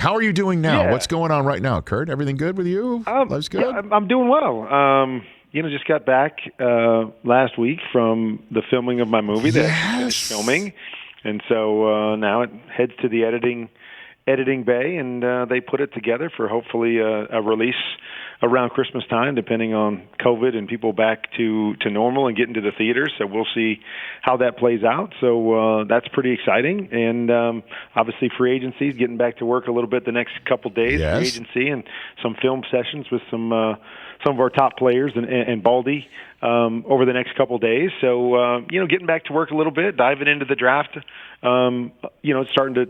How are you doing now? Yeah. What's going on right now, Kurt? Everything good with you? Life's good? Yeah, I'm doing well. Just got back last week from the filming of my movie that actually finished filming, and so now it heads to the editing bay, and they put it together for hopefully a release around Christmas time, depending on COVID and people back to normal and getting to the theaters. So we'll see how that plays out. So that's pretty exciting. And obviously free agency, getting back to work a little bit the next couple days, free agency, and some film sessions with some of our top players and Baldy over the next couple days. So, getting back to work a little bit, diving into the draft, starting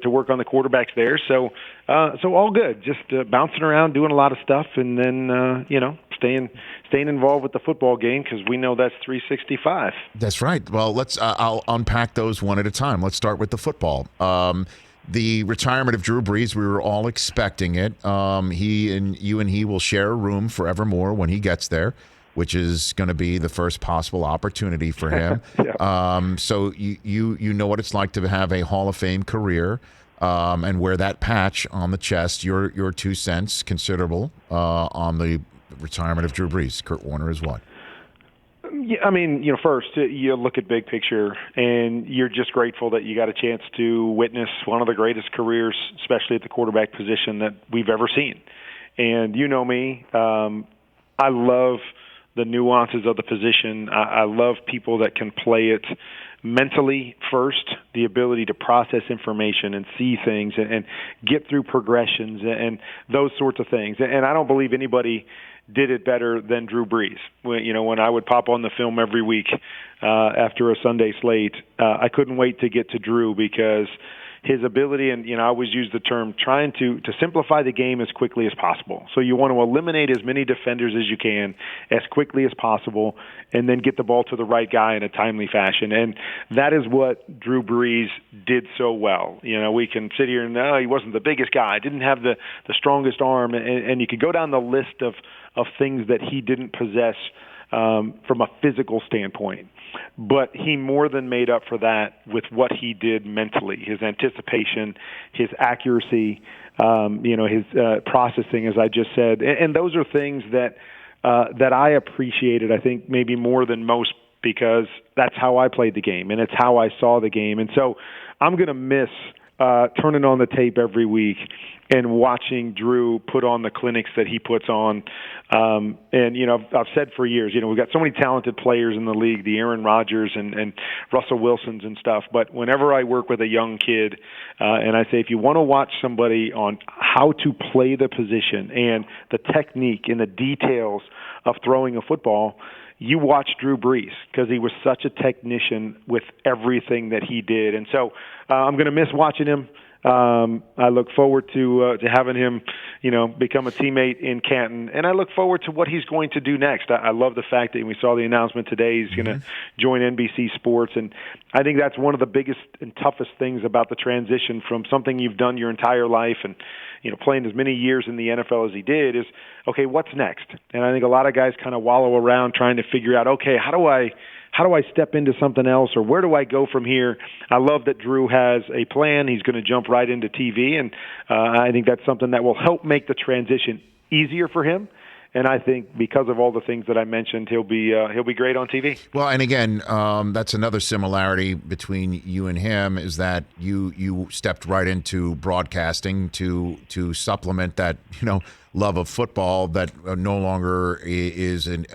to work on the quarterbacks there. So all good. Just bouncing around, doing a lot of stuff, and then, staying involved with the football game because we know that's 365. That's right. Well, I'll unpack those one at a time. Let's start with the football. The retirement of Drew Brees, we were all expecting it. You and he will share a room forevermore when he gets there, which is going to be the first possible opportunity for him. Yeah. So you know what it's like to have a Hall of Fame career and wear that patch on the chest. Your 2 cents considerable on the retirement of Drew Brees. Kurt Warner is what? Yeah, I mean, first you look at big picture, and you're just grateful that you got a chance to witness one of the greatest careers, especially at the quarterback position, that we've ever seen. And you know me, I love the nuances of the position. I love people that can play it mentally first, the ability to process information and see things and get through progressions and those sorts of things. And I don't believe anybody did it better than Drew Brees. When I would pop on the film every week after a Sunday slate, I couldn't wait to get to Drew because his ability, and I always use the term, trying to simplify the game as quickly as possible. So you want to eliminate as many defenders as you can as quickly as possible and then get the ball to the right guy in a timely fashion. And that is what Drew Brees did so well. We can sit here and he wasn't the biggest guy, didn't have the strongest arm, and you could go down the list of things that he didn't possess from a physical standpoint. But he more than made up for that with what he did mentally, his anticipation, his accuracy, his processing, as I just said. And those are things that I appreciated, I think, maybe more than most because that's how I played the game and it's how I saw the game. And so I'm going to miss turning on the tape every week and watching Drew put on the clinics that he puts on. I've said for years, we've got so many talented players in the league, the Aaron Rodgers and Russell Wilsons and stuff. But whenever I work with a young kid and I say, if you want to watch somebody on how to play the position and the technique and the details of throwing a football, you watch Drew Brees because he was such a technician with everything that he did. And so I'm going to miss watching him. I look forward to having him, become a teammate in Canton, and I look forward to what he's going to do next. I love the fact that we saw the announcement today he's going to join NBC Sports, and I think that's one of the biggest and toughest things about the transition from something you've done your entire life and playing as many years in the NFL as he did is, okay, what's next? And I think a lot of guys kind of wallow around trying to figure out, okay, how do I step into something else, or where do I go from here? I love that Drew has a plan. He's going to jump right into TV, and I think that's something that will help make the transition easier for him. And I think because of all the things that I mentioned, he'll be great on TV. Well, and again, that's another similarity between you and him is that you stepped right into broadcasting to supplement that love of football that no longer is an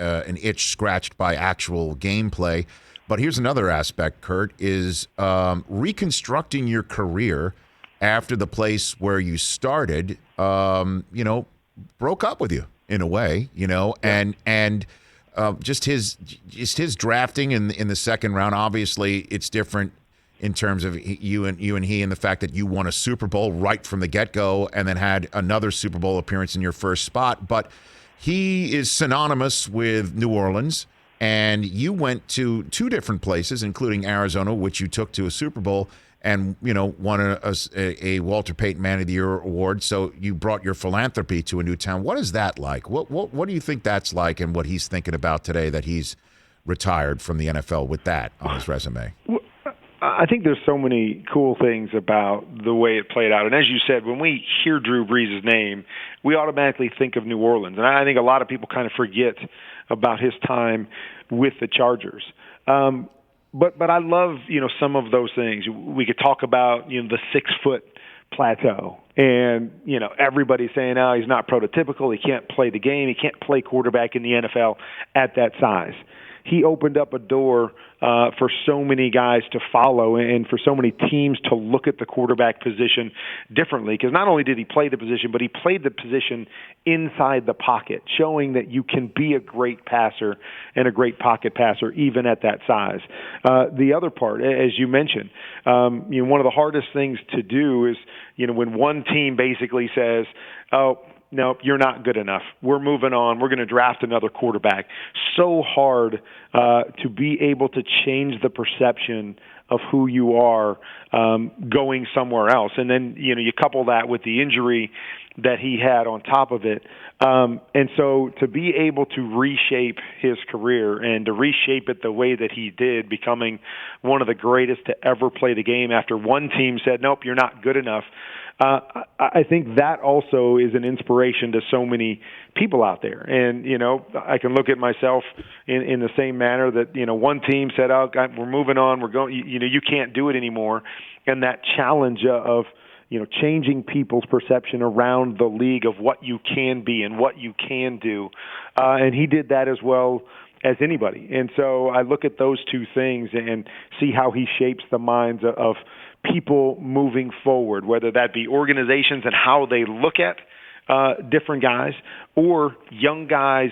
itch scratched by actual gameplay. But here's another aspect, Kurt, is reconstructing your career after the place where you started, broke up with you. In a way, and just his drafting in the second round. Obviously, it's different in terms of you and he, and the fact that you won a Super Bowl right from the get-go, and then had another Super Bowl appearance in your first spot. But he is synonymous with New Orleans, and you went to 2 different places, including Arizona, which you took to a Super Bowl. And, won a Walter Payton Man of the Year award. So you brought your philanthropy to a new town. What is that like? What do you think that's like, and what he's thinking about today that he's retired from the NFL with that on his resume? I think there's so many cool things about the way it played out. And as you said, when we hear Drew Brees' name, we automatically think of New Orleans. And I think a lot of people kind of forget about his time with the Chargers. But I love, some of those things. We could talk about, the 6-foot plateau. And, everybody's saying, oh, he's not prototypical. He can't play the game. He can't play quarterback in the NFL at that size. He opened up a door for so many guys to follow and for so many teams to look at the quarterback position differently. Because not only did he play the position, but he played the position inside the pocket, showing that you can be a great passer and a great pocket passer even at that size. The other part, as you mentioned, one of the hardest things to do is, when one team basically says, oh, no, you're not good enough. We're moving on. We're going to draft another quarterback. So hard to be able to change the perception of who you are going somewhere else. And then, you couple that with the injury that he had on top of it. And so to be able to reshape his career and to reshape it the way that he did, becoming one of the greatest to ever play the game after one team said, nope, you're not good enough. I think that also is an inspiration to so many people out there. And, I can look at myself in the same manner that, one team said, oh, God, we're moving on. We're going, you can't do it anymore. And that challenge of, changing people's perception around the league of what you can be and what you can do. And he did that as well as anybody. And so I look at those two things and see how he shapes the minds of people moving forward, whether that be organizations and how they look at different guys, or young guys,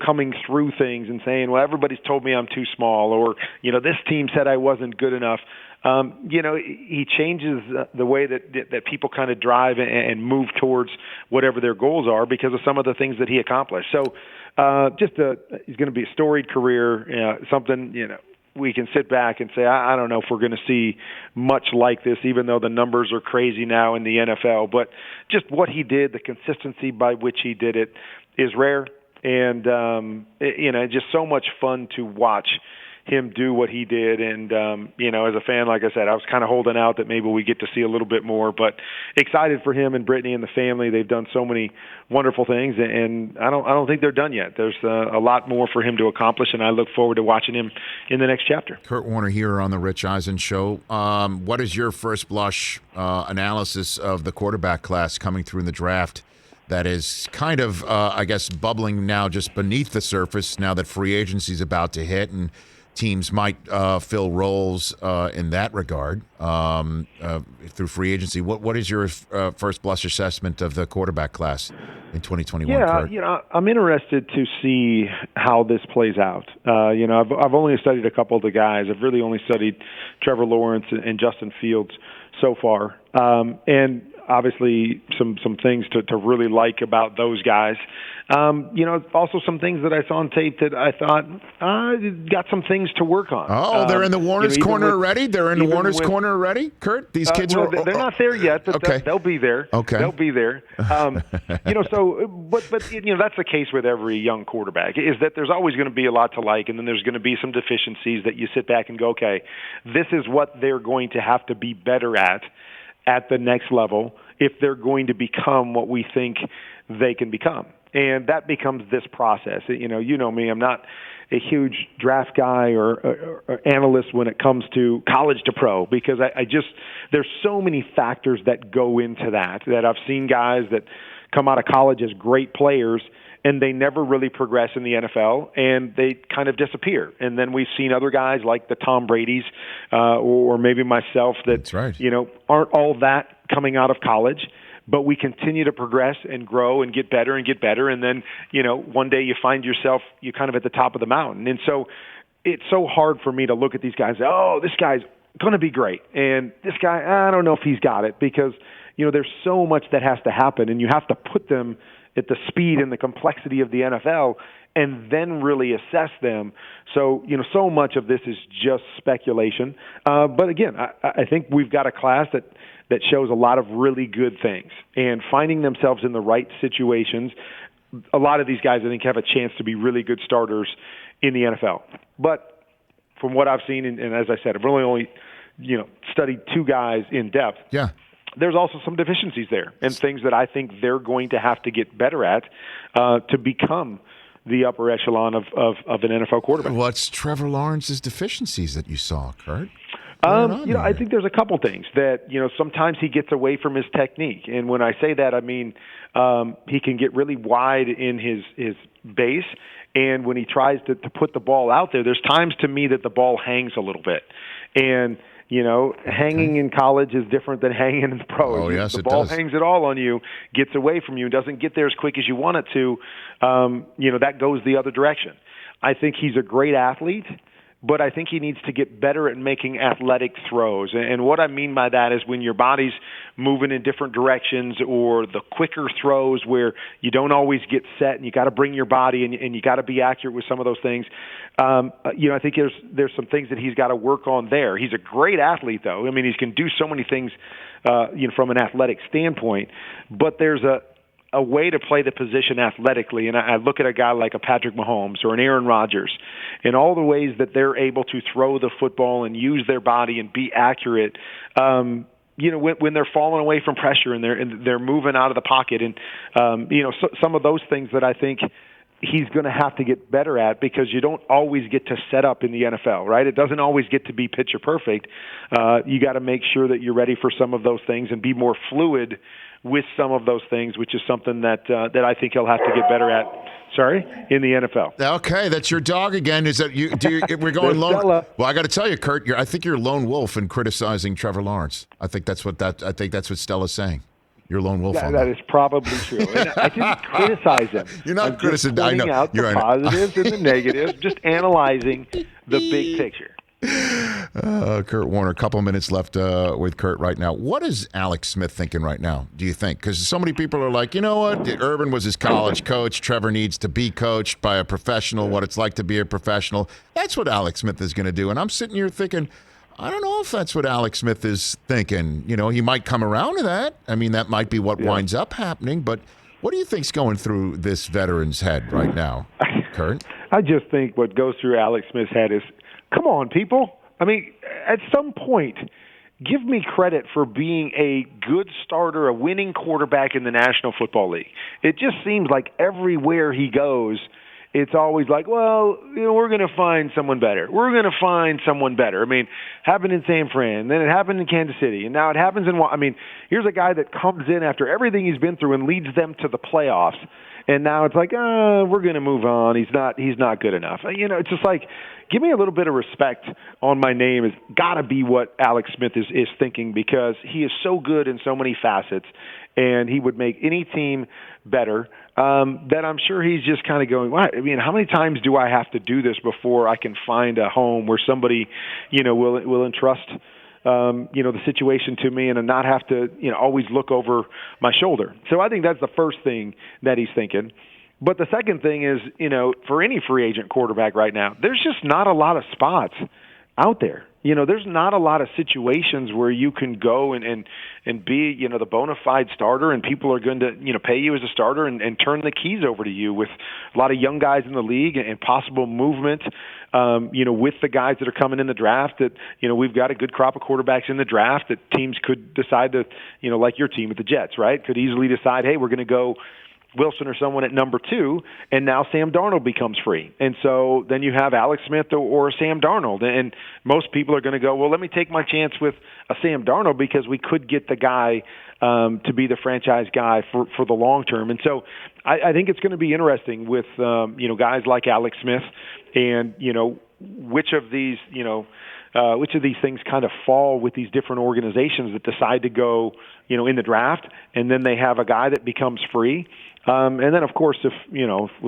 coming through things and saying, well, everybody's told me I'm too small, or, this team said I wasn't good enough. He changes the way that people kind of drive and move towards whatever their goals are because of some of the things that he accomplished. So he's going to be a storied career, something, we can sit back and say, I don't know if we're going to see much like this, even though the numbers are crazy now in the NFL. But just what he did, the consistency by which he did it is rare. And, just so much fun to watch him do what he did. And, as a fan, like I said, I was kind of holding out that maybe we get to see a little bit more, but excited for him and Brittany and the family. They've done so many wonderful things, and I don't think they're done yet. There's a lot more for him to accomplish, and I look forward to watching him in the next chapter. Kurt Warner here on the Rich Eisen Show. What is your first blush analysis of the quarterback class coming through in the draft that is kind of, bubbling now just beneath the surface now that free agency is about to hit and teams might fill roles in that regard through free agency? What is your first blush assessment of the quarterback class in 2021? Yeah, Kurt? I'm interested to see how this plays out. I've only studied a couple of the guys. I've really only studied Trevor Lawrence and Justin Fields so far, and obviously some things to really like about those guys. Also some things that I saw on tape that I thought got some things to work on. Oh, they're in the Warner's corner already? They're in the Warner's corner already, Kurt? These kids are... They're not there yet, but okay. They'll be there. Okay. They'll be there. But that's the case with every young quarterback, is that there's always going to be a lot to like, and then there's going to be some deficiencies that you sit back and go, okay, this is what they're going to have to be better at the next level if they're going to become what we think they can become. And that becomes this process. You know me, I'm not a huge draft guy or analyst when it comes to college to pro, because I just, there's so many factors that go into that I've seen guys that come out of college as great players and they never really progress in the NFL, and they kind of disappear. And then we've seen other guys like the Tom Brady's or maybe myself that, right, aren't all that coming out of college, but we continue to progress and grow and get better. And then, one day you find yourself, you're kind of at the top of the mountain. And so it's so hard for me to look at these guys, oh, this guy's going to be great. And this guy, I don't know if he's got it, because, there's so much that has to happen, and you have to put them at the speed and the complexity of the NFL and then really assess them. So, so much of this is just speculation. But again, I think we've got a class that shows a lot of really good things, and finding themselves in the right situations. A lot of these guys, I think, have a chance to be really good starters in the NFL. But from what I've seen, and as I said, I've really only studied two guys in depth. Yeah. There's also some deficiencies there and things that I think they're going to have to get better at to become the upper echelon of an NFL quarterback. What's Trevor Lawrence's deficiencies that you saw, Kurt? I think there's a couple things that, sometimes he gets away from his technique. And when I say that, I mean he can get really wide in his base. And when he tries to put the ball out there, there's times to me that the ball hangs a little bit. And, hanging in college is different than hanging in the pros. Oh, yes, the ball hangs it all on you, gets away from you, doesn't get there as quick as you want it to, that goes the other direction. I think he's a great athlete, but I think he needs to get better at making athletic throws. And what I mean by that is when your body's moving in different directions, or the quicker throws where you don't always get set and you got to bring your body and you got to be accurate with some of those things. I think there's some things that he's got to work on there. He's a great athlete, though. I mean, he can do so many things, from an athletic standpoint, but there's a way to play the position athletically. And I look at a guy like a Patrick Mahomes or an Aaron Rodgers and all the ways that they're able to throw the football and use their body and be accurate, when they're falling away from pressure and they're moving out of the pocket. And, some of those things that I think he's going to have to get better at, because you don't always get to set up in the NFL, right? It doesn't always get to be picture perfect. You got to make sure that you're ready for some of those things and be more fluid with some of those things, which is something that I think he'll have to get better at. In the NFL. Okay, that's your dog again. Is that you? We're going lone. Stella. Well, I got to tell you, Kurt. I think you're a lone wolf in criticizing Trevor Lawrence. I think that's what Stella's saying. You're a lone wolf. That is probably true. And I didn't criticize him. You're not criticizing. I know. Out the positives and the negatives, just analyzing the big picture. Kurt Warner, a couple of minutes left with Kurt right now. What is Alex Smith thinking right now, do you think? Because so many people are like, you know what? Urban was his college coach. Trevor needs to be coached by a professional, what it's like to be a professional. That's what Alex Smith is going to do. And I'm sitting here thinking, I don't know if that's what Alex Smith is thinking. He might come around to that. I mean, that might be what winds up happening. But what do you think's going through this veteran's head right now, Kurt? I just think what goes through Alex Smith's head is, come on, people. I mean, at some point, give me credit for being a good starter, a winning quarterback in the National Football League. It just seems like everywhere he goes, it's always like, well, we're going to find someone better. We're going to find someone better. I mean, happened in San Fran, then it happened in Kansas City, and now it happens in here's a guy that comes in after everything he's been through and leads them to the playoffs. And now it's like, we're going to move on. He's not good enough. It's just like, give me a little bit of respect on my name. It's got to be what Alex Smith is thinking, because he is so good in so many facets, and he would make any team better. That I'm sure he's just kind of going, what? I mean, how many times do I have to do this before I can find a home where somebody, will entrust the situation to me and not have to, always look over my shoulder. So I think that's the first thing that he's thinking. But the second thing is, for any free agent quarterback right now, there's just not a lot of spots out there. There's not a lot of situations where you can go and be, the bona fide starter, and people are going to, pay you as a starter and turn the keys over to you, with a lot of young guys in the league and possible movement, with the guys that are coming in the draft. That, we've got a good crop of quarterbacks in the draft that teams could decide to, like your team with the Jets, right? Could easily decide, hey, we're going to go Wilson or someone at number 2, and now Sam Darnold becomes free. And so then you have Alex Smith or Sam Darnold. And most people are going to go, well, let me take my chance with a Sam Darnold, because we could get the guy to be the franchise guy for the long term. And so I think it's going to be interesting with, guys like Alex Smith, and, which of these things kind of fall with these different organizations that decide to go, in the draft, and then they have a guy that becomes free. And then, of course, if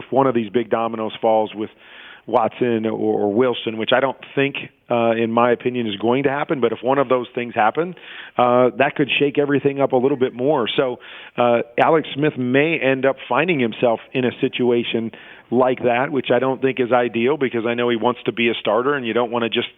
one of these big dominoes falls with Watson or Wilson, which I don't think, in my opinion, is going to happen, but if one of those things happen, that could shake everything up a little bit more. So Alex Smith may end up finding himself in a situation like that, which I don't think is ideal, because I know he wants to be a starter, and you don't want to just,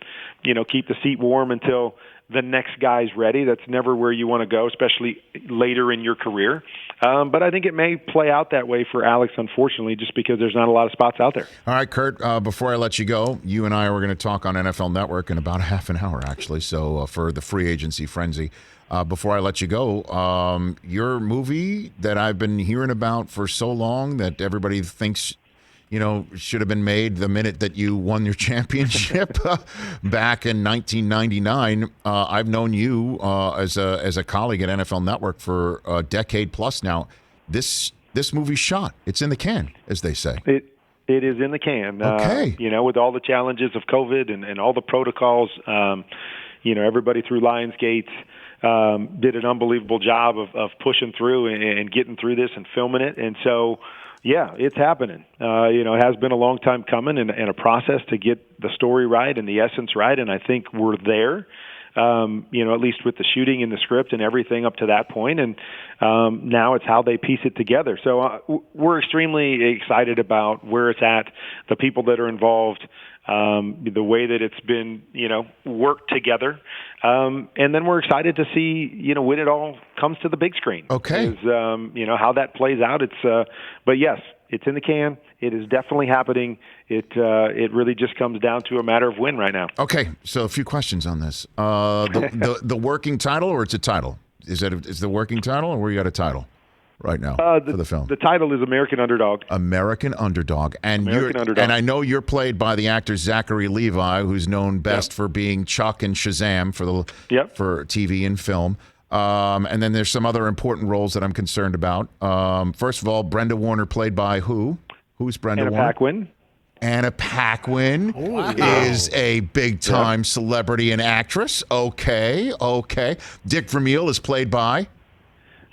keep the seat warm until the next guy's ready. That's never where you want to go, especially later in your career. But I think it may play out that way for Alex, unfortunately, just because there's not a lot of spots out there. All right, Kurt, before I let you go, you and I are going to talk on NFL Network in about half an hour, actually, so for the free agency frenzy. Before I let you go, your movie that I've been hearing about for so long that everybody thinks should have been made the minute that you won your championship back in 1999. I've known you as a colleague at NFL Network for a decade plus now. This movie's shot. It's in the can, as they say. It is in the can. Okay. With all the challenges of COVID and all the protocols, everybody through Lionsgate did an unbelievable job of pushing through and getting through this and filming it. And so, yeah, it's happening. It has been a long time coming and a process to get the story right and the essence right. And I think we're there, at least with the shooting and the script and everything up to that point. And now it's how they piece it together. So we're extremely excited about where it's at, the people that are involved, the way that it's been, worked together. And then we're excited to see, when it all comes to the big screen. Okay. How that plays out. But yes, it's in the can. It is definitely happening. It really just comes down to a matter of when right now. Okay. So a few questions on this. The working title, or it's a title? Is the working title, or where you got a title right now for the film? The title is American Underdog. American Underdog. And Underdog. And I know you're played by the actor Zachary Levi, who's known best for being Chuck and Shazam for TV and film. And then there's some other important roles that I'm concerned about. First of all, Brenda Warner, played by who? Who's Brenda Anna Warner? Paquin. Anna Paquin is a big-time celebrity and actress. Okay. Dick Vermeil is played by?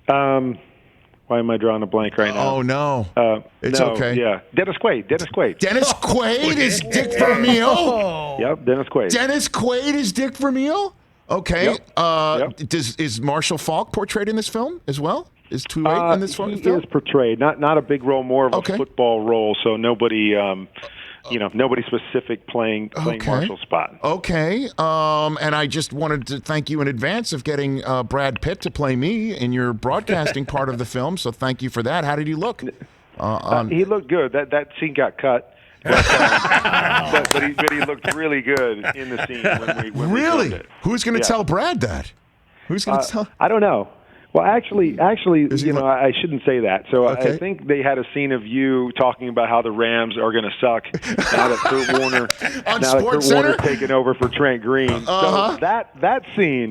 Why am I drawing a blank right now? Oh, no. It's okay. Yeah. Dennis Quaid. Dennis Quaid is Dick Vermeil? Yep, Dennis Quaid. Dennis Quaid is Dick Vermeil? Okay. Yep. Is Marshall Faulk portrayed in this film as well? Is Two-Way in this film? He is portrayed. Not a big role, more of a football role, so nobody nobody specific playing Marshall's spot. Okay. And I just wanted to thank you in advance of getting Brad Pitt to play me in your broadcasting part of the film, so thank you for that. How did he look? He looked good. That scene got cut. But he looked really good in the scene when we filmed it. Who's going to tell Brad that? Who's going to tell? I don't know. Well, actually, I shouldn't say that. So I think they had a scene of you talking about how the Rams are going to suck now that Kurt Warner's taking over for Trent Green. So that scene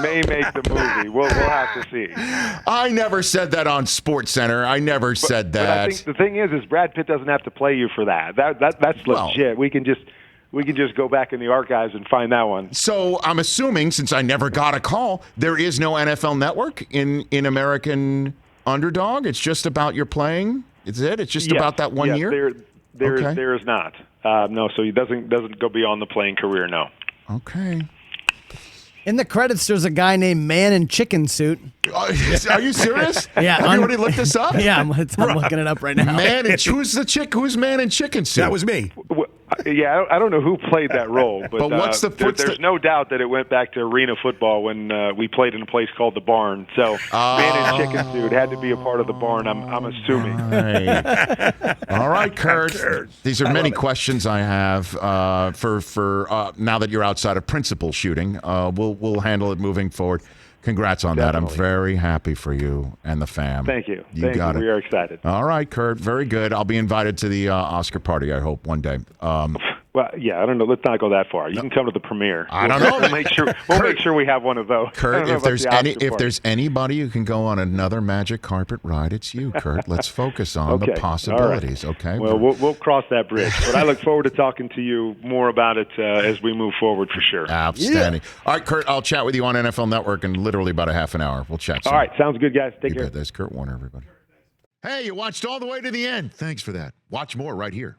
may make the movie. We'll have to see. I never said that on SportsCenter. I never said that. But I think the thing is Brad Pitt doesn't have to play you for that. That's legit. We can just go back in the archives and find that one. So I'm assuming, since I never got a call, there is no NFL Network in American Underdog. It's just about your playing. Is it? It's just about that 1 year. There is not. No, so he doesn't go beyond the playing career. No. Okay. In the credits, there's a guy named Man in Chicken Suit. Are you serious? Yeah. Have you already looked this up? Yeah, I'm looking it up right now. Who's Man in Chicken Suit? That was me. Yeah, I don't know who played that role, but what's there's no doubt that it went back to arena football when we played in a place called the Barn. So Man in Chicken Suit had to be a part of the Barn, I'm assuming. All right, Kurt. These are many questions I have for now that you're outside of principal shooting. We'll handle it moving forward. Congrats on that. I'm very happy for you and the fam. Thank you. You got it. We are excited. All right, Kurt. Very good. I'll be invited to the Oscar party, I hope, one day. Well, yeah, I don't know. Let's not go that far. You can come to the premiere. I don't know. We'll make sure we have one of those. Kurt, if there's anybody who can go on another magic carpet ride, it's you, Kurt. Let's focus on the possibilities. Right. Okay. Well, we'll cross that bridge. But I look forward to talking to you more about it as we move forward for sure. Outstanding. Yeah. All right, Kurt. I'll chat with you on NFL Network in literally about a half an hour. We'll chat soon. All right. Sounds good, guys. Take care. There's Kurt Warner, everybody. Hey, you watched all the way to the end. Thanks for that. Watch more right here.